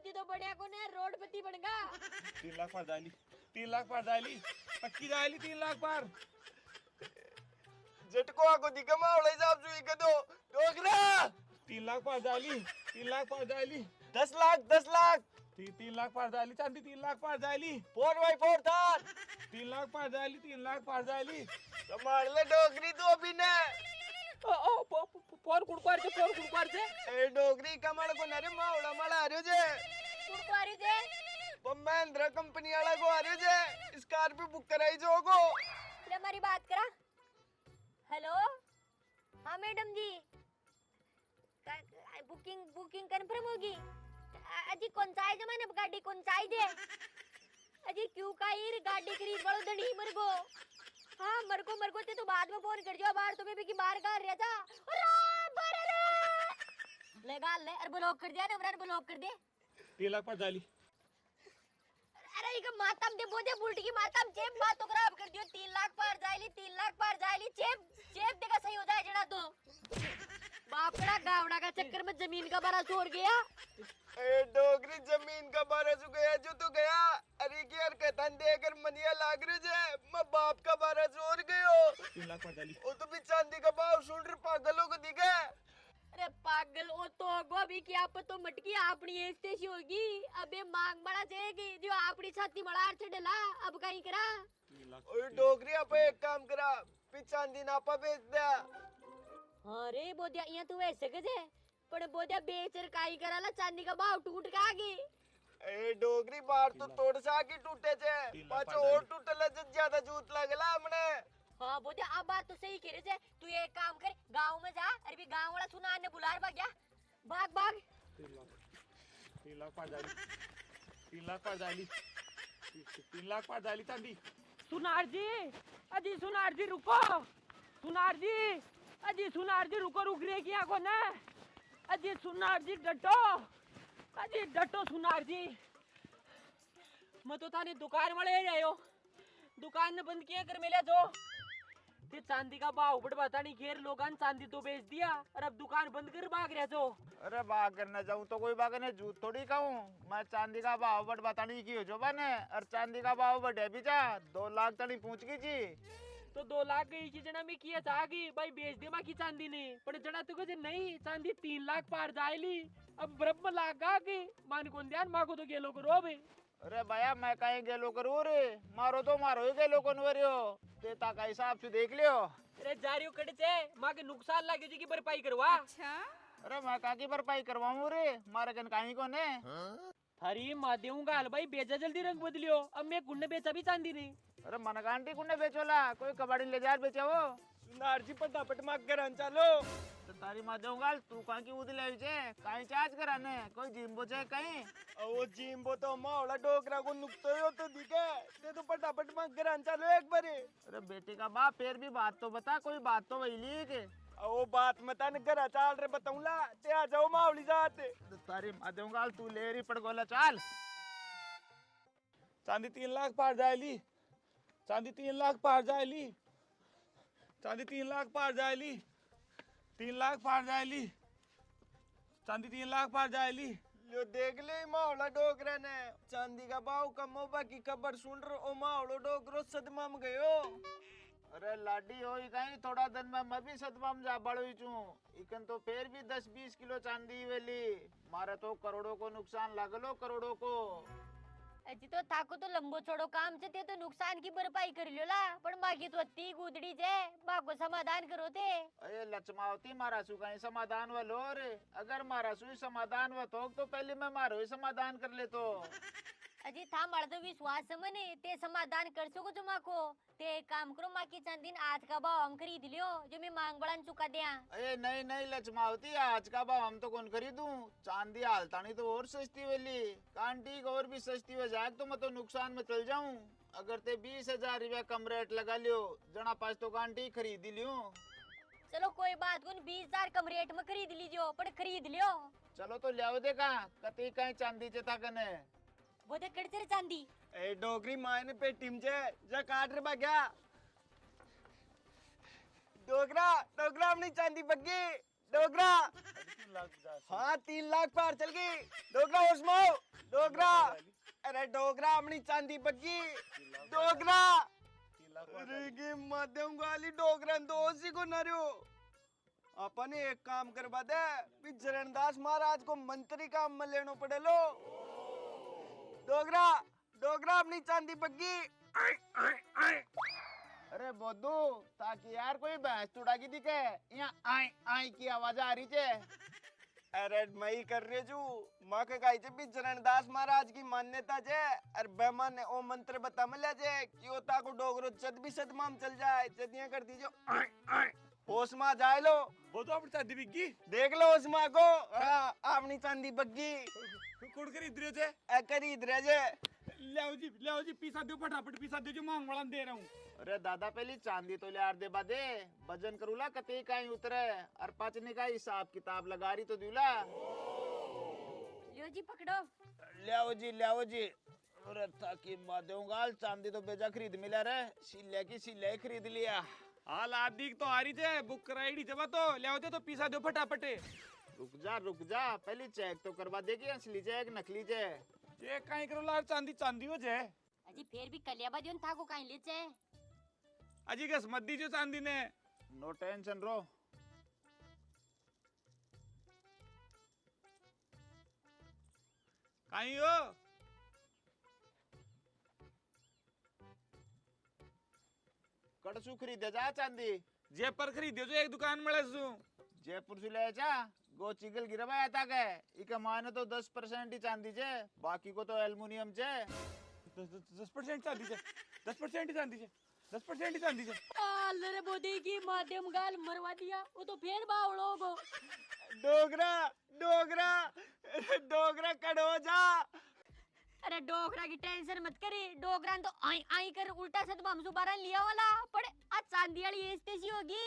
पति तो बढ़िया को ने रोड पति बनगा 3 लाख पार जायली 3 लाख पार जायली पक्की जायली 3 लाख पार झटको आको दिखा मावळे साहब सुई के दो डोगरा 3 लाख पार जायली 3 लाख पार जायली 10 लाख 3 लाख पार जायली चांदी 3 लाख पार जायली 4x4 थार 3 लाख पार जायली 3 लाख पार जायली संभाल ले डोगरी तो अभी ने फोर कुड़कुआर से ए डोगरी कमल को नरे मावड़ा माला आर्यो जे कुड़कुआरी से वो महिंद्रा कंपनी वाला को आर्यो जे स्कॉर्पियो बुक कराई जो को ले हमारी बात करा हेलो हाँ मैडम जी बुकिंग कंफर्म होगी अजी कौन सा है जमाने गाड़ी कौन सा है दे अजी क्यों का ये गाड़ी खरीद बड़ो दड़ी मर गो हाँ मर को ते तो बाद में फोन कर दियो बाहर तुम्हें भी की बाहर कर रहा था लगा ले अरे ब्लॉक कर दिया ना इमरान ब्लॉक कर दे 3 लाख पार जायली अरे इका मातम दे बोदे बुलटी की मातम चेप बात तो खराब कर दियो 3 लाख पार जायली चेप देगा सही हो जाए जड़ा तो बापड़ा गावड़ा का चक्कर में जमीन का बारा छोड़ गया ए डोगरी जमीन का बारह सु गया जो तो गया अरे की हरकत देकर मनिया लाग रहे जे मैं बाप का बारह छोड़ गयो 3 लाख पार जायली वो तो भी चांदी का भाव सुन रहे पागलों को दिखे अरे पागल ओ तो गो भी क्या तो मटकी अपनी ऐसे सी होगी अबे मांग बड़ा जाएगी जो अपनी छाती बड़ा चढ़ला अब कहीं करा 3 लाख ओए डोगरी आप एक काम करा फिर चांदी नापा बेच दिया अरे बोदिया यहाँ तू ऐसे कजे पर बोदिया बेचर काई कराला चांदी का भाव टूट का आगे ए डोगरी बार तो तोड़ सा की टूटे छे पाछो और टूटले जे ज्यादा जूत लागला हमने हाँ बोदिया अब बात तो सही कह रहे थे तू एक काम कर गांव में जा अरे भी गांव वाला सुना ने बुलार भाग गया भाग 3 लाख पार जायली 3 लाख पार जायली 3 लाख पार जायली चांदी सुनार जी अजी सुनार जी रुको सुनार जी अजी सुनार जी रुको रुक रहे क्या को ना अजी सुनार जी डटो सुनार जी मैं तो थाने दुकान वाले आयो दुकान ने बंद किया कर मिला जो ते चांदी का भाव बढ़ बता नहीं घेर लोगान चांदी तो बेच दिया और अब दुकान बंद कर भाग रहे जो अरे भाग करना जाऊं तो कोई भाग ने जूत थोड़ी कहूं मैं चांदी का भाव बढ़ बतानी की हो जो बने और चांदी का भाव बढ़े भी जा 2 लाख तक पहुंच गई जी तो 2 लाख गई की जना में किया जागी भाई बेच दे बाकी चांदी ने पर जना तो कहे नहीं चांदी 3 लाख पार जायली अब ब्रह्म लागा की मान कौन ध्यान माको तो गेलो करो बे अरे भैया मैं कहीं गेलो करूँ रे मारो तो मारो ही गेलो कन्वरियो देता का हिसाब से देख लियो अरे जारियो कड़े से माँ के नुकसान लागे जी की भरपाई करवा अरे मैं कहाँ की भरपाई करवाऊँ रे मारे कन कहीं को ने थारी माँ देऊंगा भाई बेचा जल्दी रंग बदलियो अब मैं कुंडे बेचा भी चांदी नहीं अरे मन आंटी कुंडे बेचोला कोई कबाड़ी ले जा बेचा वो सुनार जी पटापट मार कर चलो तो तारी माँ दूंगा तू कहाँ की उद ले कहीं चार्ज कराने कोई जिम्बो चाहे कहीं वो जिम्बो तो मावड़ा डोकरा को नुकतो हो तो दिखे ते तो पटापट मार कर चलो एक बारी अरे बेटे का बाप फिर भी बात तो बता कोई बात तो वही ली के वो बात मता न घर चाल रे बताऊंगा ते आ जाओ मावली जाते तो तारी माँ दूंगा तू ले रही पड़ गोला चाल चांदी 3 लाख पार जायली चांदी 3 लाख पार जायली चांदी 3 लाख पार जायली 3 लाख पार जायली चांदी 3 लाख पार जायली लो देख ले मावला डोकरा ने चांदी का भाव कम हो बाकी खबर सुन रहे ओ मावलो डोकरो सदमा में गयो अरे लाडी हो कहीं थोड़ा दिन में मैं भी सदमा में जा बड़ो चू इकन तो फिर भी 10-20 किलो चांदी वेली मारे तो करोड़ों को नुकसान लगलो करोड़ों को अजी तो थाको तो लंबो छोड़ो काम से ते तो नुकसान की भरपाई कर लियो ला पण बाकी तो अत्ती गुदड़ी जे बाको समाधान करो ते अरे लचमावती मारा सु कहीं समाधान व लो रे अगर मारा सु समाधान व तो पहले मैं मारो ही समाधान कर ले तो अजी था मार तो विश्वास मने ते समाधान कर सको जो माको ते काम करो माँ की चांदी आज का भाव हम खरीद लियो जो मैं मांग बड़ान चुका दिया अरे नहीं लचमावती आज का भाव हम तो कौन खरीदूं चांदी हालतानी तो और सस्ती वेली कांटी और भी सस्ती हो जाए तो मैं तो नुकसान में चल जाऊं अगर ते 20,000 रुपया कम रेट लगा लियो जना पास तो कांटी खरीद लियो चलो कोई बात को 20,000 कम रेट में खरीद लीजियो पर खरीद लियो चलो तो लियाओ देखा कती कहीं चांदी चेता कने वो तो कड़चर चांदी ए डोगरी मायने पे टीम जे जा काट रे गया डोगरा अपनी चांदी बग्गी डोगरा 3 लाख हाँ 3 लाख पार चल गई डोगरा होश में डोगरा अरे डोगरा अपनी चांदी बग्गी डोगरा अरे की माध्यम वाली डोगरा दोषी को नरियो अपन एक काम करवा दे भी चरणदास महाराज को मंत्री काम में लेनो पड़े लो डोगरा डोगरा अपनी चांदी बग्गी अरे बोधू ताकि यार कोई भैंस तुड़ा की दिखे यहाँ आई आई की आवाज आ रही है अरे मैं ही कर रही छू माँ के कही छे भी चरणदास महाराज की मान्यता छे और बेमान ने ओ मंत्र बता मिला छे कि ओ ताको डोगरो चद भी सदमाम चल जाए चदियां कर दीजो होश में जाए लो वो तो अपनी चांदी बिकी देख लो होश में को अपनी चांदी बग्गी कुड़ खरीद रहे थे खरीद रहे जे ले जी पीसा दो फटाफट पीसा दो जो मांग वाला दे रहा हूँ अरे दादा पहली चांदी तो ले दे बादे वजन करूला कते काई उतरे और पचने का हिसाब किताब लगा रही तो दूला लियो जी पकड़ो लियाओ जी अरे ताकि मादेऊंगाल चांदी तो बेजा खरीद मिला रे सिल्ले की सिल्ले खरीद लिया हाल आदि तो आ रही थे बुक कराई जब तो ले तो पीसा दो फटाफट रुक जा पहले चेक तो करवा देगी असली चेक नकली चेक चेक काई करो लार चांदी चांदी हो जाए अजी फिर भी कलियाबा दियोन था को काई ले छे अजी गस मत दीजिए चांदी ने नो टेंशन रो काई हो कड़सू खरीदे जा चांदी जयपुर खरीदे जो एक दुकान में सु जयपुर से ले जा गो चिगल गिरवा आता के इके माने तो 10% ही चांदी छे बाकी को तो एल्युमिनियम छे 10% चांदी छे 10% ही चांदी छे 10% ही चांदी छे अल्लाह बोदी की माध्यम गाल मरवा दिया वो तो फिर बावड़ो गो डोगरा डोगरा डोगरा कड़ो जा अरे डोगरा की टेंशन मत करी डोगरा तो आई आई कर उल्टा से तो हम सुबारा लिया वाला पड़े आज चांदी वाली एस्तेसी होगी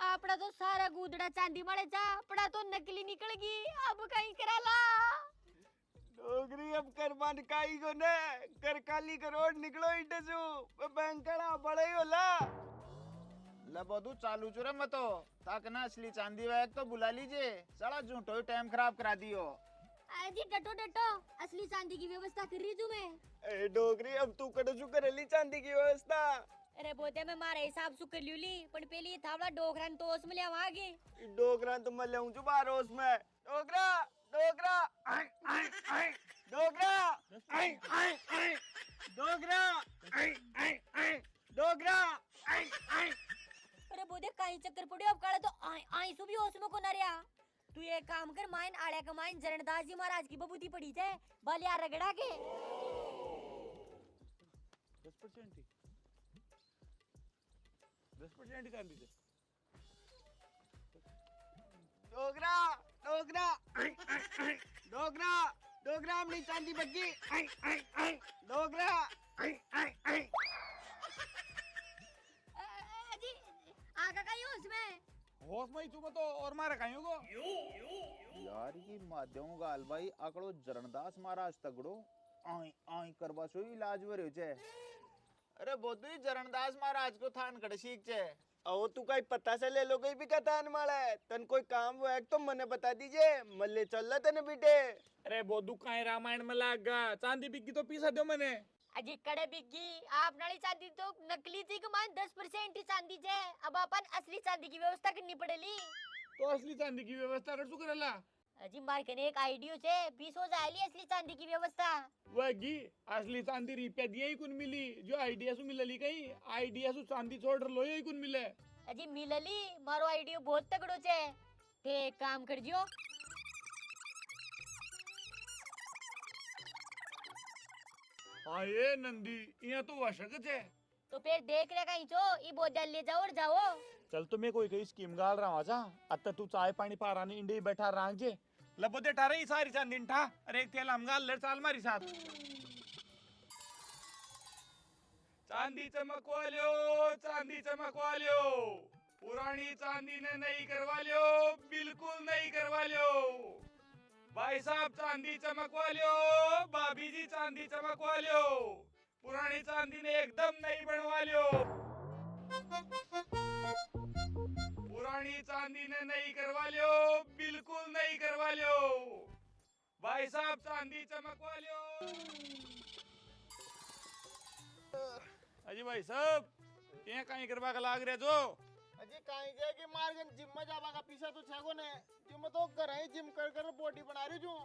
आपड़ा तो सारा गुदड़ा चांदी मारे जा पड़ा तो नकली निकलेगी अब कहीं कराला डोगरी अब करमान काई को ने कर काली करोड़ निकलो इटे सु बैंकड़ा बड़े होला लबोदू चालू चुरे मतो ताक ना असली चांदी वैक तो बुला लीजिए साला झूठो ही टाइम खराब करा दियो जी डटो डटो असली चांदी की व्यवस्था कर रही तुम्हें ए डोगरी अब तू कड़ो चु करेली चांदी की व्यवस्था अरे बोते में मारे हिसाब सु कर ल्यूली पण पेली थावला डोगरान तो उसमें ले आगे डोगरा तो मैं लेऊं छु बारो उसमें डोगरा डोगरा आई आई आई डोगरा आई आई आई डोगरा आई आई आई डोगरा आई आई अरे बोदे काई चक्कर पड़े अब काले तो आई आई सु भी उसमें को नरिया तू ये काम कर माइन आड़े का माइन जरणदास जी महाराज की बबूती पड़ी थे बलिया रगड़ा के 10% ही 10% ही चांदी छे डोगरा डोगरा आई आई आई डोगरा डोगरा अपनी चांदी बग्गी आई आई आई डोगरा आई आई आई जी आगा का यूज में होश में ही चुमा तो और मारा काई होगो यार की माध्यम गाल भाई आकड़ो जरणदास महाराज तगड़ो आई आई करवा सो इलाज वरे छे अरे बोधु जरणदास महाराज को थान कड़शीक छे ओ तू काई पता से ले लो गई भी का थान माले तन कोई काम हुआ तो मने बता दीजिए मल्ले चल तने बेटे अरे बोधू काई रामायण में लागा चांदी बिकी तो पीसा दो मने अजी कड़े बिग्गी आप नाली चांदी तो नकली थी कमान 10% ही चांदी जे अब अपन असली चांदी की व्यवस्था करनी पड़ेली तो असली चांदी की व्यवस्था कर सु करला अजी मार कने एक आइडियो छे 20 हो जाएली असली चांदी की व्यवस्था वगी असली चांदी रुपया दिया ही कुन मिली जो आइडिया सु मिलली कई आइडिया सु चांदी छोड़ लो ही कुन मिले अजी मिलली मारो आइडियो बहुत तगड़ो छे ते एक काम करजो हाँ ये नंदी यहाँ तो वशक छे तो फिर देख ले कहीं छो ई बोतल ले जाओ और जाओ चल तो मैं कोई स्कीम गाल रहा हूँ अत्ता तू चाय पानी पारानी इंडे बैठा रहा जे लबोदे ठारे ही सारी चांदी ठा अरे एक थेल हम गाल लड़ चाल मारी साथ चांदी चमकवा लियो पुरानी चांदी ने नहीं करवा लियो बिल्कुल नहीं करवा लियो भाई साहब चांदी चमकवा लियो भाभी जी चांदी चमकवा लियो पुरानी चांदी ने एकदम नहीं बनवा लियो पुरानी चांदी ने नहीं करवा लियो बिल्कुल नहीं करवा लियो भाई साहब चांदी चमक वालियो। अजी भाई साहब ये कहीं करवा का लाग रहे जो। अजी कहीं जाए कि मार्गन जिम में जावा का पीछा तो छेगो ने जिम तो कर ही जिम कर कर बॉडी बना रही हूँ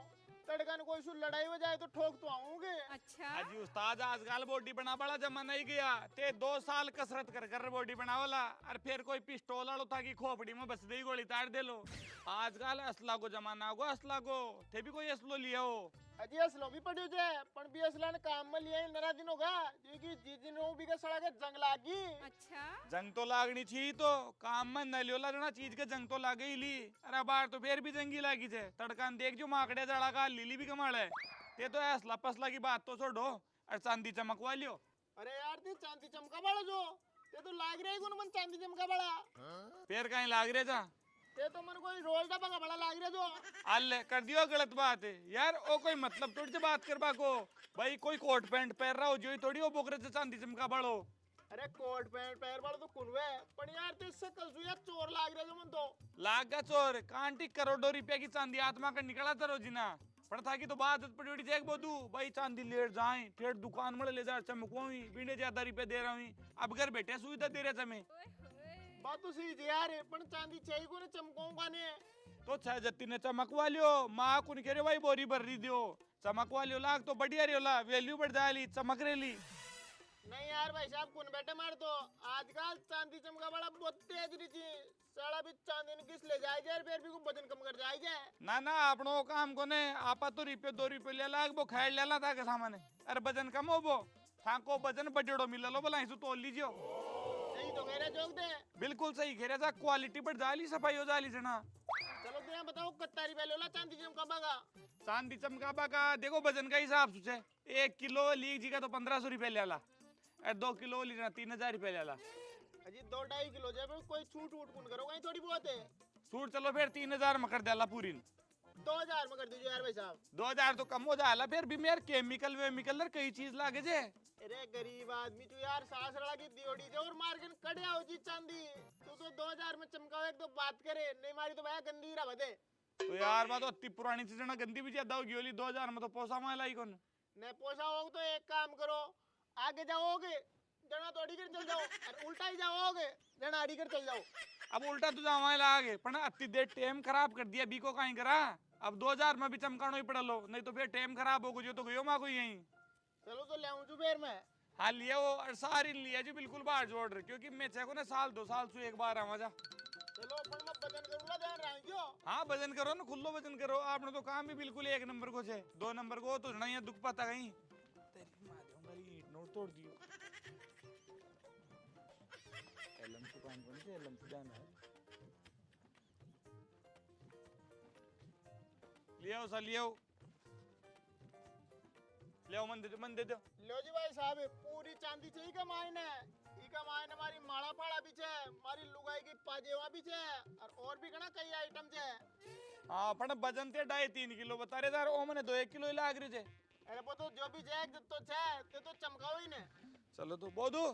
तड़कन कोई सु लड़ाई हो जाए तो ठोक तो आऊंगे। अच्छा अजी उस्ताद आजकल बॉडी बना बड़ा जमाना ही गया ते 2 साल कसरत कर कर बॉडी बनावला और फिर कोई पिस्टोल आलो था कि खोपड़ी में बस दे गोली तार दे लो। आजकल असला को जमाना होगा असला को थे भी कोई असलो लिया हो। अजी असलो भी पड़ियो जे पण भी असला ने काम में लिया नरा दिन होगा क्योंकि जिस दिन वो भी का सड़ा के जंग लागी। अच्छा जंग तो लागनी चाहिए तो काम में न लियो लगना चीज के जंग तो लागे ही ली। अरे बार तो फिर भी जंगी लागी छे तड़कान देख जो माकड़े जड़ा का लीली भी कमाल है ते तो असला पसला की बात तो छोड़ो और चांदी चमकवा लियो। अरे यार ते चांदी चमका बड़ा जो ते तो लाग रही है मन चांदी चमका बड़ा फिर कहीं लाग रहे जा ते तो मन कोई रोल डब्बा का बड़ा लाग रहा जो। अल्ले कर दियो गलत बात है यार ओ कोई मतलब थोड़ी से बात करवा को भाई कोई कोट पैंट पहन रहा हो जो ही थोड़ी हो बोकरे से चांदी चमका बड़ो। अरे कोट पैंट पैर वाला तो कुनवे पण यार ते सकल सु यार चोर लाग रहा जो मन तो लाग गा चोर कांटी करोड़ों रुपया की चांदी आत्मा का निकला तरो जिना पर था कि तो बात पड़ी उड़ी देख बोदू भाई चांदी लेट जाए फिर दुकान में ले जा चमकवाई बीने ज्यादा रुपये दे रहा हूँ अब घर बैठे सुविधा दे रहे हमें। बात तो सही है यार पण चांदी चाहिए को ने चमकाऊंगा ने तो छह जत्ती ने चमकवा लियो माँ को नहीं कह रहे भाई बोरी भर रही दियो चमकवा लियो लाग तो बढ़िया रियोला वैल्यू बढ़ जाए चमक रेली। नहीं यार भाई साहब कुन बैठे मार तो आजकल चांदी चमका बड़ा बहुत तेज रही थी साला भी चांदी ने किस ले जाए जाए फिर भी को वजन कम कर जाए जाए ना ना अपनो काम को ने आपा तो रुपये 2 रुपये ले लाग वो खाए ले ला था के सामने अरे वजन कम हो वो था को वजन बड़ेड़ो मिल लो भला तो तोल लीजियो। सही तो कह रहे जोक दे बिल्कुल सही कह रहे क्वालिटी बढ़ जाली सफाई हो जाली जना। चलो तो बताओ कत्तारी पहले वाला चांदी चमका का चांदी चमकाबा का देखो वजन का हिसाब से 1 किलो लीक जी का तो 1500 रुपये ले ला और 2 किलो लीना 3000 रुपये ले ला। अजी 2-2.5 किलो जब कोई छूट वूट कुन करो कहीं थोड़ी बहुत है सूट चलो फिर 3000 में कर देला पूरी 2000 में कर दीजिए यार भाई साहब 2000 तो कम हो जाला फिर भी मेरे केमिकल वेमिकल कई चीज लागे जे। अरे गरीब आदमी तू यार सासड़ा की दियोड़ी दे और मार्केट कड़िया हो जी चांदी तू तो 2000 में चमकाओ एक तो बात करे नहीं मारी तो भैया गंदी रहा बदे तो यार बात अति पुरानी चीज ना गंदी भी ज्यादा होगी ओली 2000 में तो पोसा माला ही कौन नहीं पोसा हो तो एक काम करो आगे जाओगे जना तो अड़ी कर चल जाओ और उल्टा ही जाओगे जना अड़ी कर चल जाओ। अब उल्टा तो जावा लागे पर अति देर टाइम खराब कर दिया बीको कहीं करा अब 2000 में भी चमकानो ही पड़ा लो नहीं तो फिर टाइम खराब हो गयो तो गयो माँ को यहीं। चलो तो ले आऊं फिर मैं हाँ लिया वो और सारी लिया जी बिल्कुल बाहर जोड़ रहे क्योंकि मैं चाहे ना साल 2 साल से एक बार आवा जा। चलो अपन मैं वजन करूंगा ध्यान रखियो। हाँ वजन करो ना खुल्लो वजन करो आपने तो काम भी बिल्कुल 1 नंबर को छे 2 नंबर को तो नहीं दुख पाता कहीं तेरी मां दूंगा ईंट नोट तोड़ दियो। एलम को काम कौन से एलम से जाना है लियो सा लियो ले मन दे दो लो जी भाई साहब पूरी चांदी चाहिए का मायने इका मायने हमारी माड़ा पाड़ा भी छे हमारी लुगाई की पाजेवा भी छे और भी कना कई आइटम छे। हाँ पण वजन थे 2.5-3 किलो बता रहे यार ओ मने 2-1 किलो ही लाग रहे थे। अरे वो तो जो भी जैक तो छे ते तो चमकाओ ही ने। चलो तो बोधू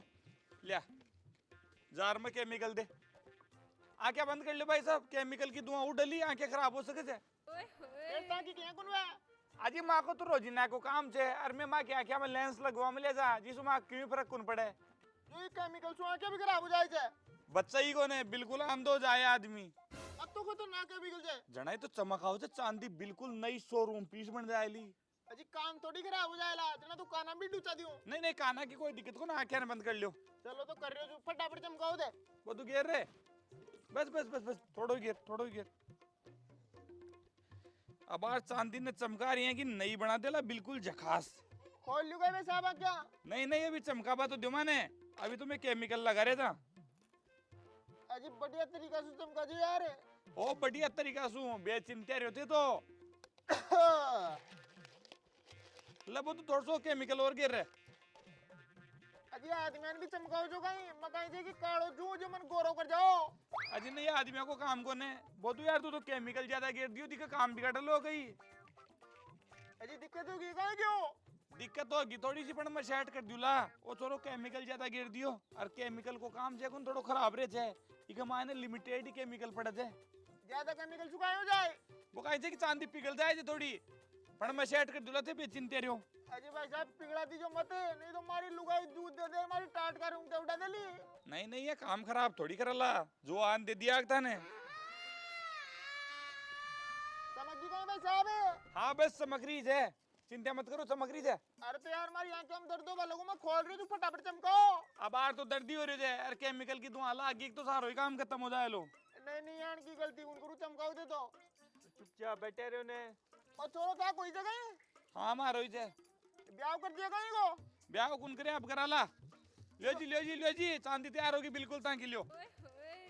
लिया जार में केमिकल दे आंखें बंद कर ले भाई साहब केमिकल की धुआं उड़ली आंखें खराब हो सके छे। फिर ताकि क्या कुनवा अजी माँ को तो रोजीना को काम छे और मैं माँ की आंखें में लेंस लगवा में ले जा जिसमें माँ क्यों फर्क कौन पड़े ये केमिकल सु आंखें भी खराब हो जाए छे बच्चा ही को ने बिल्कुल अंध हो जाए आदमी अब तो खतरनाक केमिकल छे जनाई तो चमकाओ छे चांदी बिल्कुल नई शोरूम पीस बन जाएली। अजी कान थोड़ी खराब हो जाएला जना तू काना भी डूचा दियो नहीं काना की कोई दिक्कत को ना आंखें बंद कर लियो। चलो तो कर रहे हो फटाफट चमकाओ दे वो तू गिर रे बस थोड़ो गिर अब आज चांदी ने चमका रही है कि नहीं बना देला बिल्कुल झकास खोल लूंगा मैं साहब क्या नहीं अभी चमकाबा तो दो मैंने अभी तो मैं केमिकल लगा रहा था। अजी बढ़िया तरीका से चमका जी यार ओ बढ़िया तरीका से बेचिंते रहते तो लब तो थोड़ा सो केमिकल और गिर रहे अजी आदमी भी चमकाओ जो कहीं मकाई जे की काड़ो जो मन गोरो कर जाओ। अजी नहीं आदमियों को काम को ने वो तो यार तू तो केमिकल ज्यादा गिर दियो दिखा काम बिगड़ लो गई। अजी दिक्कत होगी कहीं क्यों दिक्कत होगी थोड़ी सी पर मैं सेट कर दूला वो छोरो केमिकल ज्यादा गिर दियो और केमिकल को काम जे थोड़ो खराब रहे छे इके मायने लिमिटेड केमिकल पड़े थे ज्यादा केमिकल सुखाए हो जाए वो कहे छे कि चांदी पिघल जाए जे थोड़ी पण मैं सेट कर दूला थे चिंते रहो। अजय भाई साहब पिघला दी जो मत, नहीं तो हमारी लुगाई दूध दे दे, हमारी टाट कर उनके उठा दे ली। नहीं नहीं ये काम खराब थोड़ी करला, जो आन दे दिया था ने। समझ गए भाई साहब? हाँ बस समग्रीज है, चिंता मत करो समग्रीज है। अरे तो यार हमारी आंखें हम दर्द होगा लोगों में खोल रही हूँ, फटाफट चमकाओ। अब आर तो दर्दी हो रही है यार, केमिकल की धुआं लागी तो सारो ही काम खत्म हो जाए लो। नहीं नहीं यार की गलती उनको चमकाओ दे तो। चुपचाप बैठे रहो ने। और छोड़ो था कोई जगह हाँ मारो ही जे ब्याह कर दिया कहीं को। ब्याह कौन करे अब कराला। लो जी चांदी तैयार होगी बिल्कुल ताकि लियो।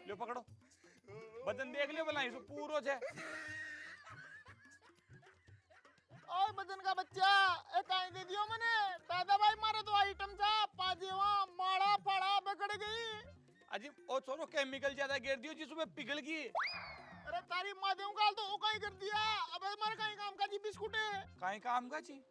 लो पकड़ो, बदन देख लियो भला इसको पूरो छे। ओए बदन का बच्चा ए काई दे दियो मने, दादा भाई मारे तो आइटम था पाजेवा माड़ा फाड़ा बिगड़ गई। अजी ओ छोरो केमिकल ज्यादा गिर दियो जिसमें पिघल गई। अरे तारी माँ देऊं गाल तो ओ काई कर दिया। अब हमारे काई काम का जी बिस्कुट है। काई काम का छी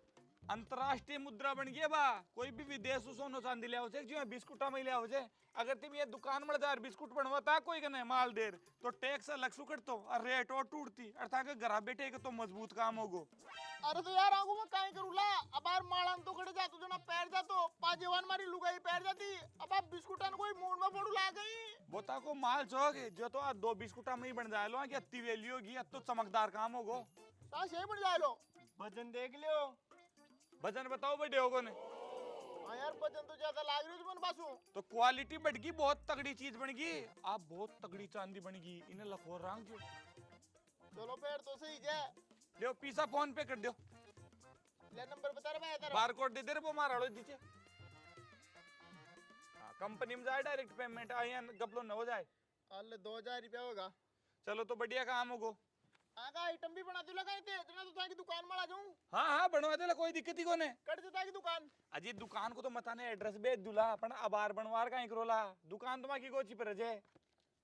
अंतरराष्ट्रीय मुद्रा बन गई बा, कोई भी विदेश सोनो चांदी ले आवसे जो बिस्कुटा में ले आवसे। अगर तुम ये दुकान में जा बिस्कुट बनवाता कोई कने माल देर तो टैक्स अलग सुकट तो और रेट और टूटती अर्थात के घर बैठे के तो मजबूत काम होगो। अरे तो यार आगू में काई करूला, अब यार मालान तो खड़े जा तू जना पैर जा तो पाजेवान मारी लुगाई पैर जाती। अब आप बिस्कुटन कोई मूड में फोड़ू ला गई। बोता को माल चौक जो तो आ दो बिस्कुटा में ही बन जाए लो कि अत्ती वेली होगी अब तो चमकदार काम होगो। ता से बन जाए लो। वजन देख लियो। वजन बताओ बड़े होगो ने। हाँ यार वजन तो ज्यादा लाग रही है बासु। तो क्वालिटी बढ़ गई, बहुत तगड़ी चीज बन गई। आप बहुत तगड़ी चांदी बन गई, इन्हें लखोर रंग जो। चलो पैर तो सही है। लियो पीसा फोन पे कर दियो। ले नंबर बता रहा मैं तेरा। बारकोड दे दे रे वो मारा लो दीजिए। हाँ कंपनी में जाए डायरेक्ट पेमेंट आए गपलो न हो जाए। अल्ले 2000 रुपया होगा। चलो तो बढ़िया काम होगो। आगा आइटम भी बना दो लगाए थे इतना तो ताकि दुकान में आ जाऊं। हाँ बनवा दे कोई दिक्कत ही कोने। कट देता की दुकान। अजी दुकान को तो मताने एड्रेस भेज दूला पण अबार बनवार का करोला दुकान तुम्हारी गोची पर रजे।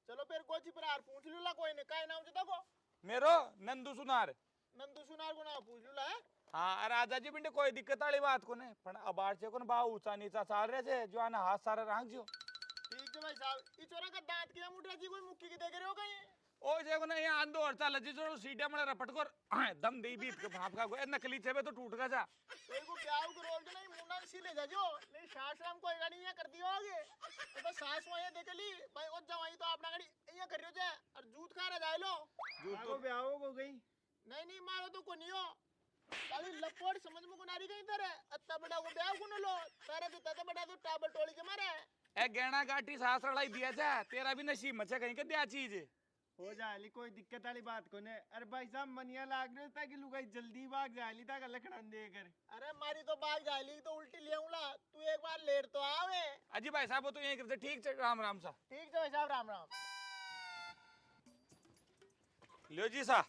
चलो फिर कोची पर यार पूछ लूला कोई ने काय नाम जता को। मेरो नंदू सुनार। नंदू सुनार को नाम पूछ लूला है। हाँ राजा जी बिंडे कोई दिक्कत वाली बात कोने पण अबार से कोन बा ऊंचा नीचा चाल रहे छे जो आना हाथ सारा रांग जो। ठीक है भाई साहब ई चोरा का दांत किया मुठिया जी कोई मुक्की के देख रहे हो कहीं। ओ जे कोने यहाँ आंदो और चाल जी जो सीढ़िया में रपट कर दम दे बीत के भाप का को नकली छे तो टूट गा जा। कोई को ब्याह को रोल के नहीं मुंडा सी ले जाजो नहीं सास राम कोई गाड़ी यहाँ कर दियो आगे तो बस सास वहाँ देख ली भाई और जवाई तो अपना गाड़ी यहाँ कर रही हो जाए और जूत खा रहा जाए लो। जूत तो ब्याह हो गई। नहीं नहीं मारो तो को नहीं हो खाली लपड़ समझ में को नारी कहीं तरह अत्ता बड़ा को ब्याह को न लो तारा तो तता बड़ा तो टाबर टोली के मारे ए गहना गाठी सास लड़ाई दिया जा तेरा भी नसीब मचा कहीं के दिया चीज हो जाली कोई दिक्कत वाली बात को ने। अरे भाई साहब मनिया लाग रहे था कि लुगाई जल्दी भाग जाली था लखड़न देकर। अरे मारी तो भाग जाली तो उल्टी ले आऊंला तू एक बार लेट तो आवे। अजी भाई साहब वो तो यहीं करते ठीक है राम राम सा। ठीक है भाई साहब राम राम। लियो जी सा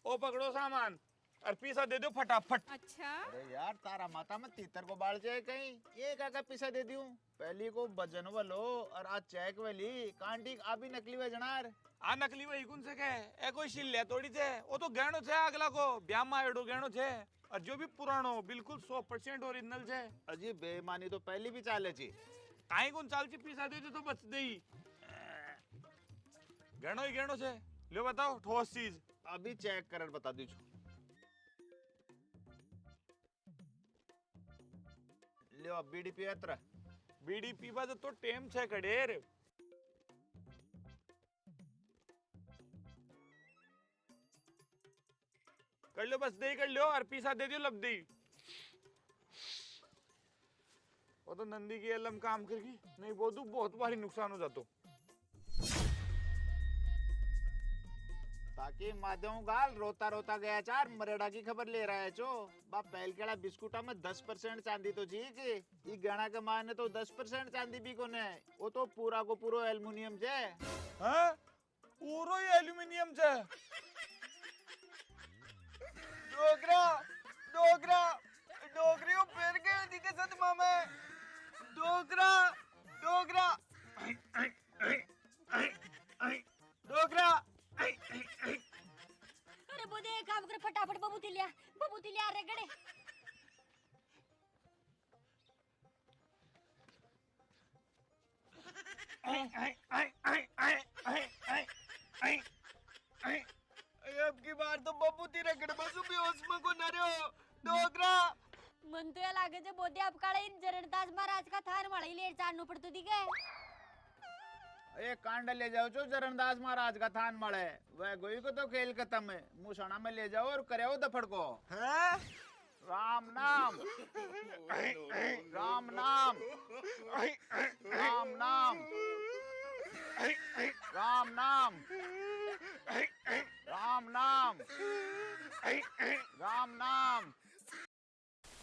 ओ पकड़ो सामान और पीसा दे दो फटाफट। अच्छा अरे यार तारा माता में तीतर को बाल जाए कहीं ये क्या पैसा दे दूं पहली को बजन वालो और आज चेक वाली कांटी अभी नकली वजनार आ नकली वही कौन से के ए कोई शिल्ले थोड़ी थे वो तो गहनो थे अगला को ब्याह मायडो गहनो थे और जो भी पुरानो बिल्कुल 100% ओरिजिनल थे। अजी बेईमानी तो पहली भी चाले छी काई कौन चाल ची पीसा दे तो बच दे ही गहनो ही गहनो थे। लो बताओ ठोस चीज अभी चेक कर बता दी लियो बीडीपी अत्र बीड़ी पीवा तो टेम छे कडेर कर लो बस दे कर लो और पीसा दे दियो लब दे। वो तो नंदी की अलम काम करगी नहीं वो तो बहुत भारी नुकसान हो जातो। ताकि माध्यम गाल रोता रोता गया चार मरेड़ा की खबर ले रहा है चो बाप पहल केड़ा बिस्कुटा में 10% चांदी तो जी के ई गणा के माने तो 10% चांदी भी कोने वो तो पूरा को पूरो एल्युमिनियम छे। हाँ पूरो ही एल्युमिनियम छे। डोगरा डोगरा डोगरियों पैर के दिखे सद मामे डोगरा डोगरा डोगरा। अरे बोदे काम कर फटाफट बबूतिलिया रे गड़े। अब की बार तो बब्बू ती रगड़ बसु बेहोश में को न रहो डोगरा मन तो या लागे जे बोदे अपकाळे इन जरणदास महाराज का थान मळई लेट चाडणं पडतो ती काय ए कांड ले जाओ जो जरणदास महाराज का थान मळे वह गोई को तो खेल खत्म है मुसणा में ले जाओ और करे दफड़ को हैं राम नाम राम नाम राम नाम राम नाम राम नाम राम नाम